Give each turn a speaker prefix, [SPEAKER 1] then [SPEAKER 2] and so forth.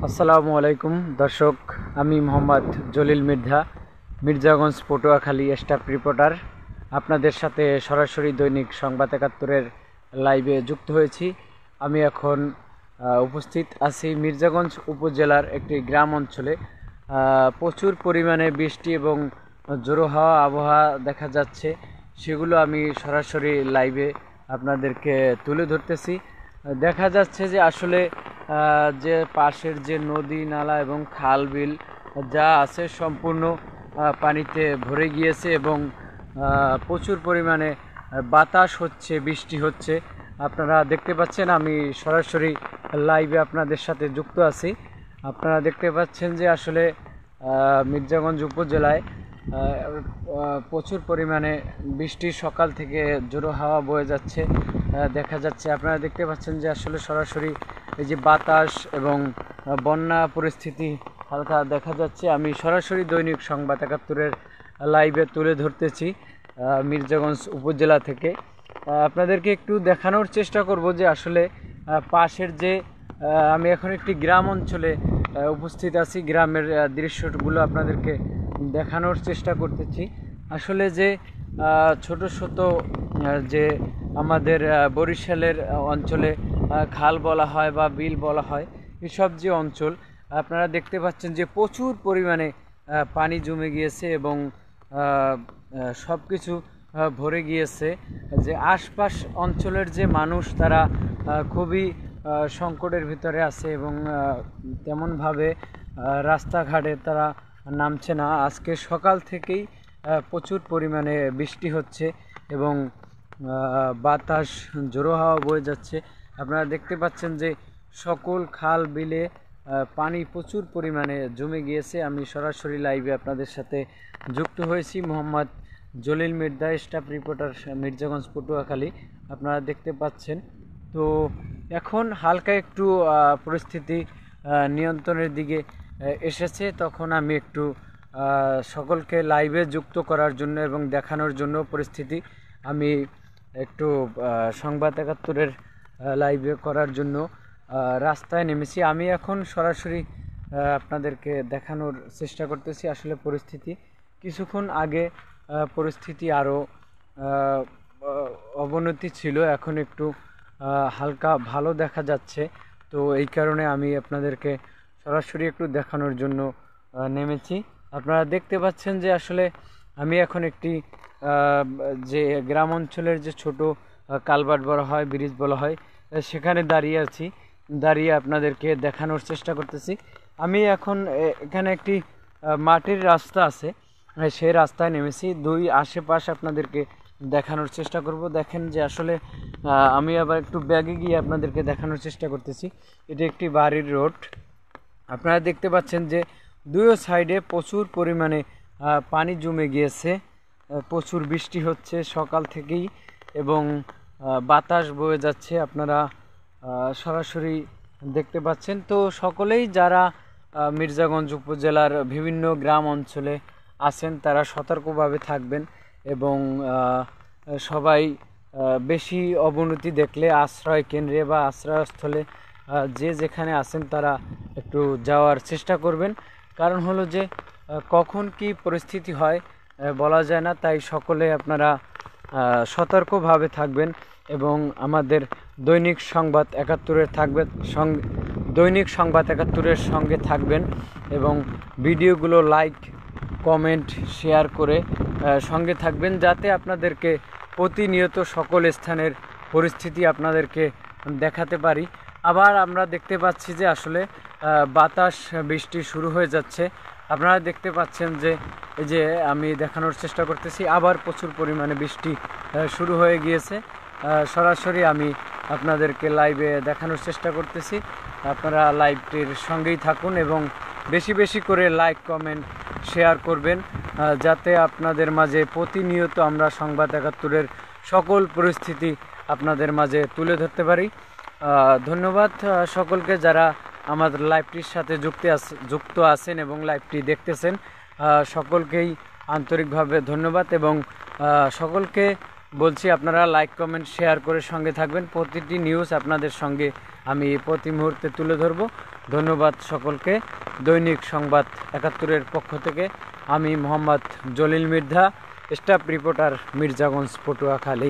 [SPEAKER 1] আসসালামু আলাইকুম দর্শক, আমি মোহাম্মদ জলিল মির্জা, মির্জাগঞ্জ পটুয়াখালী স্টাফ রিপোর্টার। আপনাদের সাথে সরাসরি দৈনিক সংবাদ ৭১-এর লাইভে যুক্ত হয়েছি। আমি এখন উপস্থিত আছি মির্জাগঞ্জ উপজেলার একটি গ্রাম অঞ্চলে। প্রচুর পরিমাণে বৃষ্টি এবং জোড়ো হাওয়া আবহাওয়া দেখা যাচ্ছে, সেগুলো আমি সরাসরি লাইভে আপনাদেরকে তুলে ধরতেছি। দেখা যাচ্ছে যে আসলে যে পাশের যে নদী নালা এবং খাল বিল যা আছে সম্পূর্ণ পানিতে ভরে গিয়েছে এবং প্রচুর পরিমাণে বাতাস হচ্ছে, বৃষ্টি হচ্ছে। আপনারা দেখতে পাচ্ছেন, আমি সরাসরি লাইভে আপনাদের সাথে যুক্ত আছি। আপনারা দেখতে পাচ্ছেন যে আসলে মির্জাগঞ্জ উপজেলায় প্রচুর পরিমাণে বৃষ্টি, সকাল থেকে জোড়ো হাওয়া বয়ে যাচ্ছে দেখা যাচ্ছে। আপনারা দেখতে পাচ্ছেন যে আসলে সরাসরি এই যে বাতাস এবং বন্যা পরিস্থিতি হালকা দেখা যাচ্ছে। আমি সরাসরি দৈনিক সংবাদ ৭১-এর লাইভে তুলে ধরতেছি মির্জাগঞ্জ উপজেলা থেকে। আপনাদেরকে একটু দেখানোর চেষ্টা করব যে আসলে পাশের যে আমি এখন একটি গ্রাম অঞ্চলে উপস্থিত আছি, গ্রামের দৃশ্যগুলো আপনাদেরকে দেখানোর চেষ্টা করতেছি। আসলে যে ছোট ছোট যে আমাদের বরিশালের অঞ্চলে খাল বলা হয় বা বিল বলা হয়, এসব যে অঞ্চল আপনারা দেখতে পাচ্ছেন যে প্রচুর পরিমাণে পানি জমে গিয়েছে এবং সব কিছু ভরে গিয়েছে। যে আশপাশ অঞ্চলের যে মানুষ, তারা খুবই সংকটের ভিতরে আছে এবং তেমনভাবে রাস্তাঘাটে তারা নামছে না। আজকে সকাল থেকেই প্রচুর পরিমাণে বৃষ্টি হচ্ছে এবং বাতাস, জোড়ো হাওয়া বয়ে যাচ্ছে। আপনারা দেখতে পাচ্ছেন যে সকল খাল বিলে পানি প্রচুর পরিমাণে জমে গিয়েছে। আমি সরাসরি লাইভে আপনাদের সাথে যুক্ত হয়েছি, মোহাম্মদ জলিল মির্জা, স্টাফ রিপোর্টার, মির্জাগঞ্জ পটুয়াখালী। আপনারা দেখতে পাচ্ছেন। তো এখন হালকা একটু পরিস্থিতি নিয়ন্ত্রণের দিকে এসেছে। তখন আমি একটু সকলকে লাইভে যুক্ত করার জন্য এবং দেখানোর জন্য পরিস্থিতি আমি একটু সংবাদ ৭১-এর লাইভে করার জন্য রাস্তায় নেমেছি। আমি এখন সরাসরি আপনাদেরকে দেখানোর চেষ্টা করতেছি। আসলে পরিস্থিতি কিছুক্ষণ আগে পরিস্থিতি আরও অবনতি ছিল, এখন একটু হালকা ভালো দেখা যাচ্ছে। তো এই কারণে আমি আপনাদেরকে সরাসরি একটু দেখানোর জন্য নেমেছি। আপনারা দেখতে পাচ্ছেন যে আসলে আমি এখন একটি যে গ্রাম অঞ্চলের যে ছোট কালভার্ট বলা হয়, ব্রিজ বলা হয়, সেখানে দাঁড়িয়ে আছি। দাঁড়িয়ে আপনাদেরকে দেখানোর চেষ্টা করতেছি। আমি এখন এখানে একটি মাটির রাস্তা আছে, সেই রাস্তায় নেমেছি। দুই আশেপাশ আপনাদেরকে দেখানোর চেষ্টা করব। দেখেন যে আসলে আমি আবার একটু ব্যাগে গিয়ে আপনাদেরকে দেখানোর চেষ্টা করতেছি। এটি একটি বাড়ির রোড। আপনারা দেখতে পাচ্ছেন যে দুই সাইডে প্রচুর পরিমাণে পানি জমে গিয়েছে, প্রচুর বৃষ্টি হচ্ছে সকাল থেকেই এবং বাতাস বয়ে যাচ্ছে। আপনারা সরাসরি দেখতে পাচ্ছেন। তো সকলেই যারা মির্জাগঞ্জ উপজেলার বিভিন্ন গ্রাম অঞ্চলে আছেন, তারা সতর্কভাবে থাকবেন এবং সবাই বেশি অবনতি দেখলে আশ্রয় কেন্দ্রে বা আশ্রয়স্থলে যে যেখানে আছেন তারা একটু যাওয়ার চেষ্টা করবেন। কারণ হলো যে কখন কি পরিস্থিতি হয় বলা যায় না, তাই সকলে আপনারা সতর্কভাবে থাকবেন এবং আমাদের দৈনিক সংবাদ ৭১-এর দৈনিক সংবাদ ৭১-এর সঙ্গে থাকবেন এবং ভিডিওগুলো লাইক, কমেন্ট, শেয়ার করে সঙ্গে থাকবেন, যাতে আপনাদেরকে প্রতিনিয়ত সকল স্থানের পরিস্থিতি আপনাদেরকে দেখাতে পারি। আবার আমরা দেখতে পাচ্ছি যে আসলে বাতাস, বৃষ্টি শুরু হয়ে যাচ্ছে। আপনারা দেখতে পাচ্ছেন যে এই যে আমি দেখানোর চেষ্টা করতেছি, আবার প্রচুর পরিমাণে বৃষ্টি শুরু হয়ে গিয়েছে। সরাসরি আমি আপনাদেরকে লাইভে দেখানোর চেষ্টা করতেছি। আপনারা লাইভটির সঙ্গেই থাকুন এবং বেশি বেশি করে লাইক, কমেন্ট, শেয়ার করবেন, যাতে আপনাদের মাঝে প্রতিনিয়ত আমরা সংবাদ ৭১-এর সকল পরিস্থিতি আপনাদের মাঝে তুলে ধরতে পারি। ধন্যবাদ সকলকে যারা আমাদের লাইভটির সাথে যুক্ত আছেন এবং লাইভটি দেখতেছেন। সকলকেই আন্তরিকভাবে ধন্যবাদ এবং সকলকে বলছি আপনারা লাইক কমেন্ট শেয়ার করে সঙ্গে থাকবেন। প্রতিটি নিউজ আপনাদের সঙ্গে আমি প্রতি মুহূর্তে তুলে ধরব। ধন্যবাদ সকলকে। দৈনিক সংবাদ ৭১-এর পক্ষ থেকে আমি মোহাম্মদ জলিল মৃধা, স্টাফ রিপোর্টার, মির্জাগঞ্জ, পটুয়াখালী।